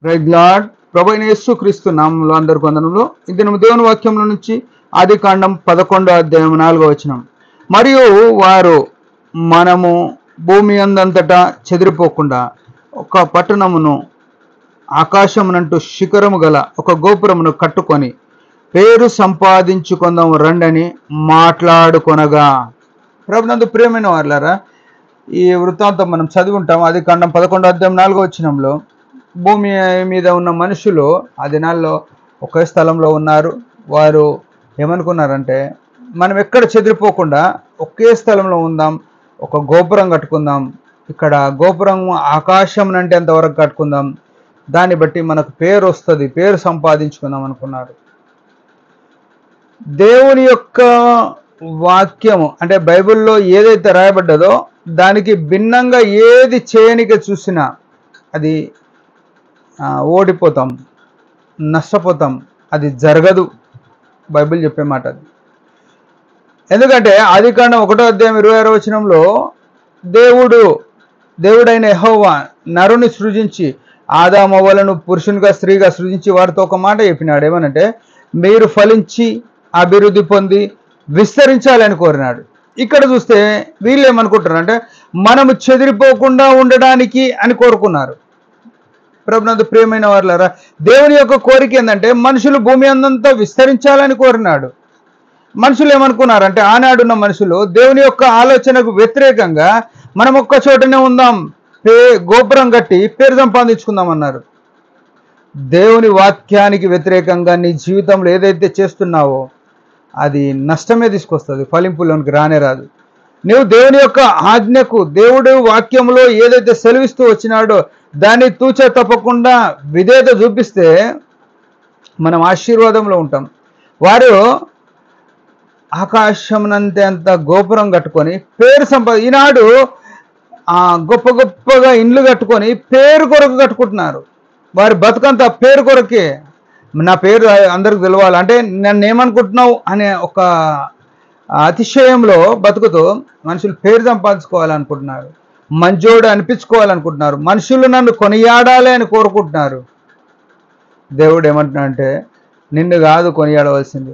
Praise lord. ప్రభు అయిన యేసుక్రీస్తు నామములో అందరికి వందనములు. ఈ దినము దేవుని వాక్యంలో నుంచి ఆదికాండం 11వ అధ్యాయం 4వ వచనం. మరియు వారు మనము భూమి అందంతటా చెదిరిపోకుండా ఒక పట్టణమును ఆకాశమునంటూ శిఖరము గల ఒక గోపురమును కట్టుకొని పేరు సంపాదించుకుందాం రండని మాట్లాడుకొనగా. ప్రభునందు ప్రియమైన వారులారా, ఈ వృత్తాంతం మనం చదివి ఉంటాం. ఆదికాండం 11వ అధ్యాయం 4వ వచనంలో భూమి మీద ఉన్న మనుషులు ఆ దినాల్లో ఒకే స్థలంలో ఉన్నారు. వారు ఏమనుకున్నారంటే, మనం ఎక్కడ చెదిరిపోకుండా ఒకే స్థలంలో ఉందాం, ఒక గోపురం కట్టుకుందాం, ఇక్కడ గోపురం ఆకాశం అంటే అంతవరకు కట్టుకుందాం, దాన్ని బట్టి మనకు పేరు వస్తుంది, పేరు సంపాదించుకుందాం అనుకున్నారు. దేవుని యొక్క వాక్యము అంటే బైబిల్లో ఏదైతే రాయబడ్డదో దానికి భిన్నంగా ఏది చేయనిక చూసినా అది ఓడిపోతాం, నష్టపోతాం, అది జరగదు. బైబిల్ చెప్పే మాట అది. ఎందుకంటే ఆదికాండం 1వ అధ్యాయం 26వ వచనంలో దేవుడైన యెహోవా నరుని సృజించి ఆదామవ్వలను పురుషునిగా స్త్రీగా సృజించి వారితో ఒక మాట చెప్పినాడు. ఏమనంటే, మీరు ఫలించి అభివృద్ధి పొంది విస్తరించాలని కోరినాడు. ఇక్కడ చూస్తే వీళ్ళు ఏమనుకుంటారు అంటే, మనము చెదిరిపోకుండా ఉండడానికి అని కోరుకున్నారు. ప్రభునందు ప్రియమైన వారులారా, దేవుని యొక్క కోరిక ఏంటంటే మనుషులు భూమి అందంతా విస్తరించాలని కోరినాడు. మనుషులు ఏమనుకున్నారంటే, ఆనాడున్న మనుషులు దేవుని యొక్క ఆలోచనకు వ్యతిరేకంగా మనం ఒక్క చోటనే ఉందాం, గోపురం కట్టి పేరు సంపాదించుకుందాం అన్నారు. దేవుని వాక్యానికి వ్యతిరేకంగా నీ జీవితంలో ఏదైతే చేస్తున్నావో అది నష్టమే తీసుకొస్తుంది, ఫలింపులోనికి రానే రాదు. నువ్వు దేవుని యొక్క ఆజ్ఞకు, దేవుడు వాక్యంలో ఏదైతే సెలవిస్తూ వచ్చినాడో దాన్ని తూచ తప్పకుండా విధేయత చూపిస్తే మనం ఆశీర్వాదంలో ఉంటాం. వారు ఆకాశంనంతే అంత గోపురం కట్టుకొని పేరు ఈనాడు గొప్ప గొప్పగా ఇండ్లు కట్టుకొని పేరు కొరకు కట్టుకుంటున్నారు. వారి బతుకంతా పేరు కొరకే. నా పేరు అందరికి తెలవాలంటే నన్ను ఏమనుకుంటున్నావు అనే ఒక అతిశయంలో బతుకుతూ మనుషులు పేరు సంపాదించుకోవాలనుకుంటున్నారు, మంచోడు అనిపించుకోవాలనుకుంటున్నారు, మనుషులు నన్ను కొనియాడాలి అని కోరుకుంటున్నారు. దేవుడు ఏమంటున్నాడంటే, నిన్ను కాదు కొనియాడవలసింది,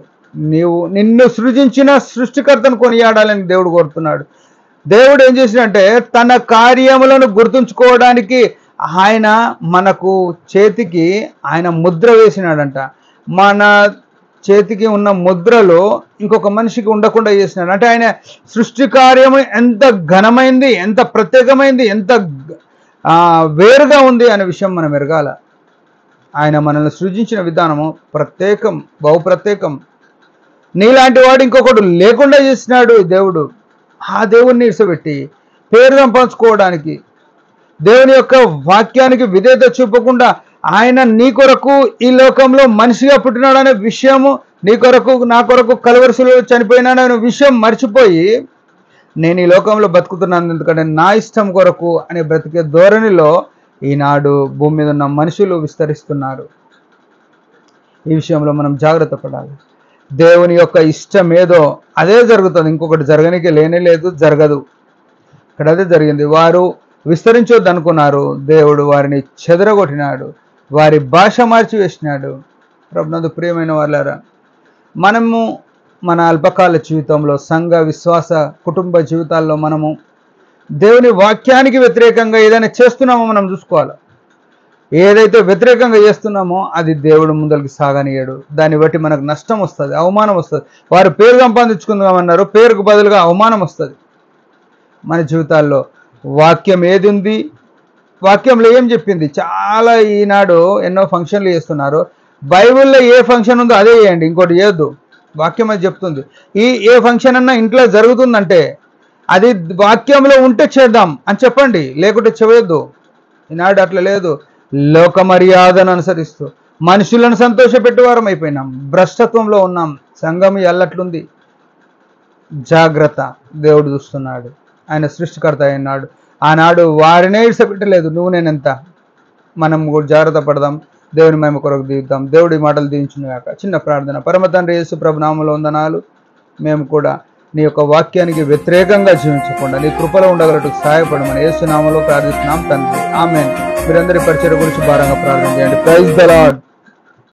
నిన్ను సృజించిన సృష్టికర్తను కొనియాడాలని దేవుడు కోరుతున్నాడు. దేవుడు ఏం చేసినంటే తన కార్యములను గుర్తుంచుకోవడానికి ఆయన మనకు చేతికి ఆయన ముద్ర వేసినాడంట. మన చేతికి ఉన్న ముద్రలో ఇంకొక మనిషికి ఉండకుండా చేసినాడు. అంటే ఆయన సృష్టి కార్యము ఎంత ఘనమైంది, ఎంత ప్రత్యేకమైంది, ఎంత వేరుగా ఉంది అనే విషయం మనం ఎరగాల. ఆయన మనల్ని సృజించిన విధానము ప్రత్యేకం, బహు ప్రత్యేకం. నీలాంటి వాడు ఇంకొకడు లేకుండా చేసినాడు దేవుడు. ఆ దేవుణ్ణి ఇడిసపెట్టి పేరు సంపాదించుకోవడానికి, దేవుని యొక్క వాక్యానికి విధేయత చూపకుండా ఆయన నీ కొరకు ఈ లోకంలో మనిషిగా పుట్టినాడనే విషయము, నీ కొరకు నా కొరకు కలవరిశిలో చనిపోయినాడనే విషయం మర్చిపోయి, నేను ఈ లోకంలో బతుకుతున్నాను ఎందుకంటే నా ఇష్టం కొరకు అనే బ్రతికే ధోరణిలో ఈనాడు భూమి మీద ఉన్న మనుషులు విస్తరిస్తున్నారు. ఈ విషయంలో మనం జాగ్రత్త పడాలి. దేవుని యొక్క ఇష్టం ఏదో అదే జరుగుతుంది, ఇంకొకటి జరగనికే లేనే లేదు, జరగదు. ఇక్కడ అదే జరిగింది. వారు విస్తరించొద్దు అనుకున్నారు, దేవుడు వారిని చెదరగొట్టినాడు, వారి భాష మార్చి వేసినాడు. ప్రభునందు ప్రియమైన వాళ్ళారా, మనము మన అల్పకాల జీవితంలో, సంఘ విశ్వాస కుటుంబ జీవితాల్లో మనము దేవుని వాక్యానికి వ్యతిరేకంగా ఏదైనా చేస్తున్నామో మనం చూసుకోవాలి. ఏదైతే వ్యతిరేకంగా చేస్తున్నామో అది దేవుడు ముందరికి సాగనీయడు. దాన్ని బట్టి మనకు నష్టం వస్తుంది, అవమానం వస్తుంది. వారు పేరు సంపాదించుకుందామన్నారు, పేరుకు బదులుగా అవమానం వస్తుంది. మన జీవితాల్లో వాక్యం ఏది ఉంది, వాక్యంలో ఏం చెప్పింది? చాలా ఈనాడు ఎన్నో ఫంక్షన్లు చేస్తున్నారు. బైబిల్లో ఏ ఫంక్షన్ ఉందో అదే చేయండి, ఇంకోటి చేయొద్దు. వాక్యం అది చెప్తుంది. ఏ ఫంక్షన్ అన్నా ఇంట్లో జరుగుతుందంటే అది వాక్యంలో ఉంటే చేద్దాం అని చెప్పండి, లేకుంటే చేయొద్దు. ఈనాడు అట్లా లేదు. లోక మర్యాదను అనుసరిస్తూ మనుషులను సంతోషపెట్టేవారం అయిపోయినాం, భ్రష్టత్వంలో ఉన్నాం. సంఘం ఎల్లట్లుంది. జాగ్రత్త, దేవుడు చూస్తున్నాడు. ఆయన సృష్టికర్త అయినాడు. ఆనాడు వారినే ఇడిసపెట్టలేదు, నువ్వు నేనెంత. మనం కూడా జాగ్రత్త పడదాం, దేవుని మహిమ కొరకు దిగుతాం. దేవుడి మాటలు దీవించును గాక. చిన్న ప్రార్థన. పరమ తండ్రి యేసు ప్రభు నామములో వందనాలు. మేము కూడా నీ యొక్క వాక్యానికి వ్యతిరేకంగా జీవించకుండా నీ కృపలో ఉండగలటకు సహాయపడమని యేసు నామములో ప్రార్థిస్తున్నాం తండ్రి. ఆమేన్. మీరందరి పరిచర్య గురించి భారంగా ప్రార్థన చేయండి. Praise the lord.